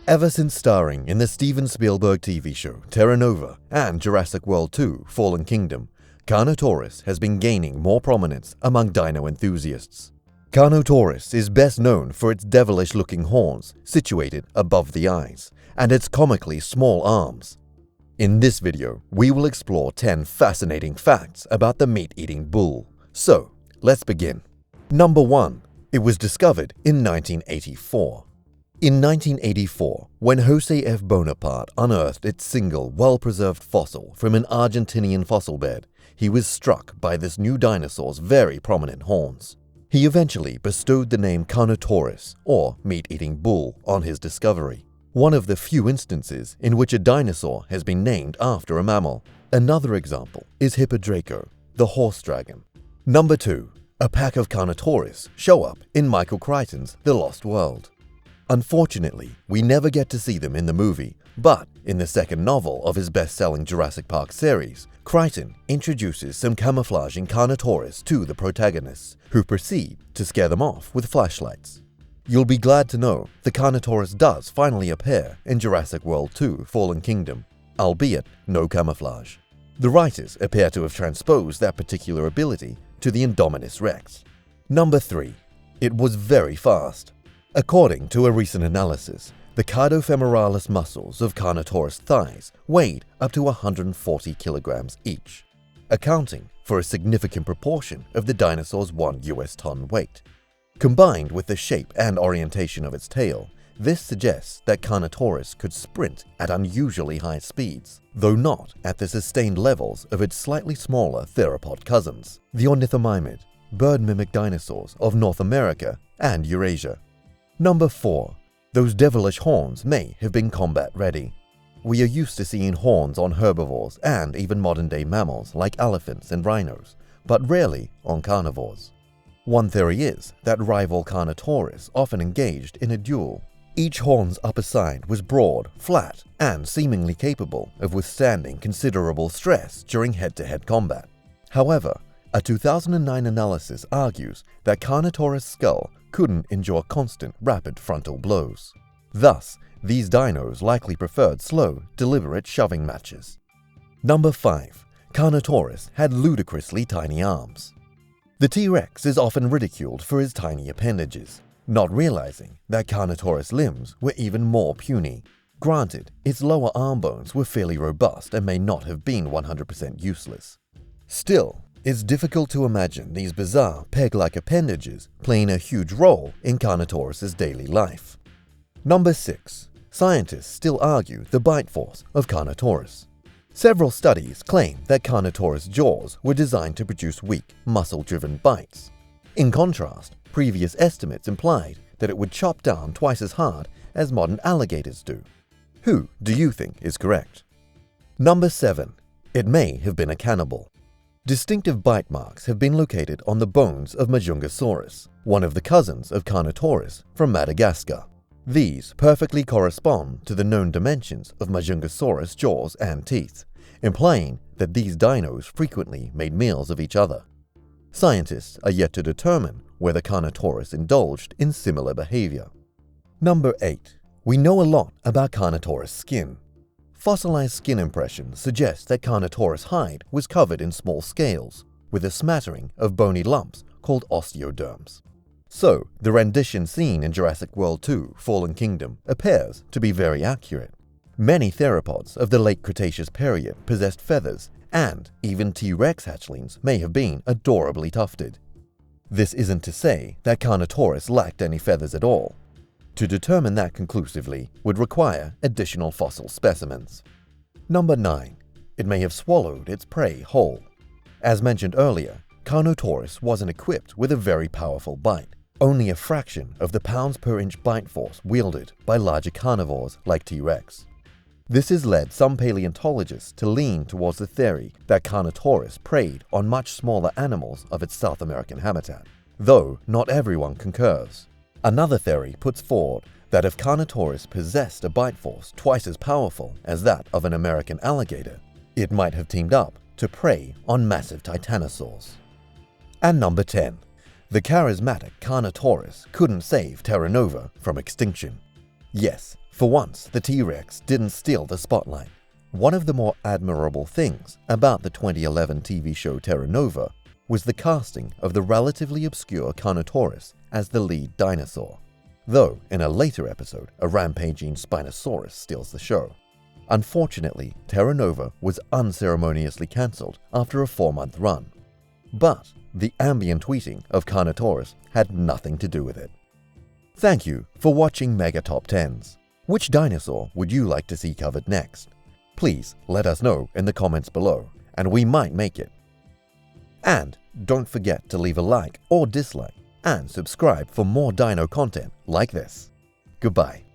Ever since starring in the Steven Spielberg TV show Terra Nova and Jurassic World 2: Fallen Kingdom, Carnotaurus has been gaining more prominence among dino enthusiasts. Carnotaurus is best known for its devilish-looking horns situated above the eyes and its comically small arms. In this video, we will explore 10 fascinating facts about the meat-eating bull. So, let's begin. Number 1. It was discovered in 1984. In 1984, when Jose F. Bonaparte unearthed its single, well-preserved fossil from an Argentinian fossil bed, he was struck by this new dinosaur's very prominent horns. He eventually bestowed the name Carnotaurus, or meat-eating bull, on his discovery. One of the few instances in which a dinosaur has been named after a mammal. Another example is Hippodraco, the horse dragon. Number 2. A pack of Carnotaurus show up in Michael Crichton's The Lost World. Unfortunately, we never get to see them in the movie, but in the second novel of his best-selling Jurassic Park series, Crichton introduces some camouflaging Carnotaurus to the protagonists, who proceed to scare them off with flashlights. You'll be glad to know the Carnotaurus does finally appear in Jurassic World 2: Fallen Kingdom, albeit no camouflage. The writers appear to have transposed that particular ability to the Indominus Rex. Number 3. It was very fast. According to a recent analysis, the cardiofemoralis muscles of Carnotaurus thighs weighed up to 140 kilograms each, accounting for a significant proportion of the dinosaur's 1 US ton weight. Combined with the shape and orientation of its tail, this suggests that Carnotaurus could sprint at unusually high speeds, though not at the sustained levels of its slightly smaller theropod cousins, the ornithomimid, bird-mimic dinosaurs of North America and Eurasia. Number 4. Those devilish horns may have been combat-ready. We are used to seeing horns on herbivores and even modern-day mammals like elephants and rhinos, but rarely on carnivores. One theory is that rival Carnotaurus often engaged in a duel. Each horn's upper side was broad, flat, and seemingly capable of withstanding considerable stress during head-to-head combat. However, a 2009 analysis argues that Carnotaurus' skull couldn't endure constant, rapid frontal blows. Thus, these dinos likely preferred slow, deliberate shoving matches. Number 5. Carnotaurus had ludicrously tiny arms. The T-Rex is often ridiculed for his tiny appendages, not realizing that Carnotaurus' limbs were even more puny. Granted, its lower arm bones were fairly robust and may not have been 100% useless. Still, it's difficult to imagine these bizarre peg-like appendages playing a huge role in Carnotaurus' daily life. Number 6. Scientists still argue the bite force of Carnotaurus. Several studies claim that Carnotaurus' jaws were designed to produce weak, muscle-driven bites. In contrast, previous estimates implied that it would chop down twice as hard as modern alligators do. Who do you think is correct? Number 7. It may have been a cannibal. Distinctive bite marks have been located on the bones of Majungasaurus, one of the cousins of Carnotaurus from Madagascar. These perfectly correspond to the known dimensions of Majungasaurus' jaws and teeth, implying that these dinos frequently made meals of each other. Scientists are yet to determine whether Carnotaurus indulged in similar behavior. Number 8. We know a lot about Carnotaurus' skin. Fossilized skin impressions suggest that Carnotaurus' hide was covered in small scales, with a smattering of bony lumps called osteoderms. So, the rendition seen in Jurassic World 2: Fallen Kingdom appears to be very accurate. Many theropods of the late Cretaceous period possessed feathers, and even T-Rex hatchlings may have been adorably tufted. This isn't to say that Carnotaurus lacked any feathers at all. To determine that conclusively would require additional fossil specimens. Number 9. It may have swallowed its prey whole. As mentioned earlier, Carnotaurus wasn't equipped with a very powerful bite, only a fraction of the pounds-per-inch bite force wielded by larger carnivores like T-Rex. This has led some paleontologists to lean towards the theory that Carnotaurus preyed on much smaller animals of its South American habitat, though not everyone concurs. Another theory puts forward that if Carnotaurus possessed a bite force twice as powerful as that of an American alligator, it might have teamed up to prey on massive titanosaurs. And number 10. The charismatic Carnotaurus couldn't save Terra Nova from extinction. Yes, for once, the T-Rex didn't steal the spotlight. One of the more admirable things about the 2011 TV show Terra Nova was the casting of the relatively obscure Carnotaurus as the lead dinosaur. Though, in a later episode, a rampaging Spinosaurus steals the show. Unfortunately, Terra Nova was unceremoniously cancelled after a 4-month run. But the ambient tweeting of Carnotaurus had nothing to do with it. Thank you for watching Mega Top 10s. Which dinosaur would you like to see covered next? Please let us know in the comments below, and we might make it. And don't forget to leave a like or dislike and subscribe for more dino content like this. Goodbye.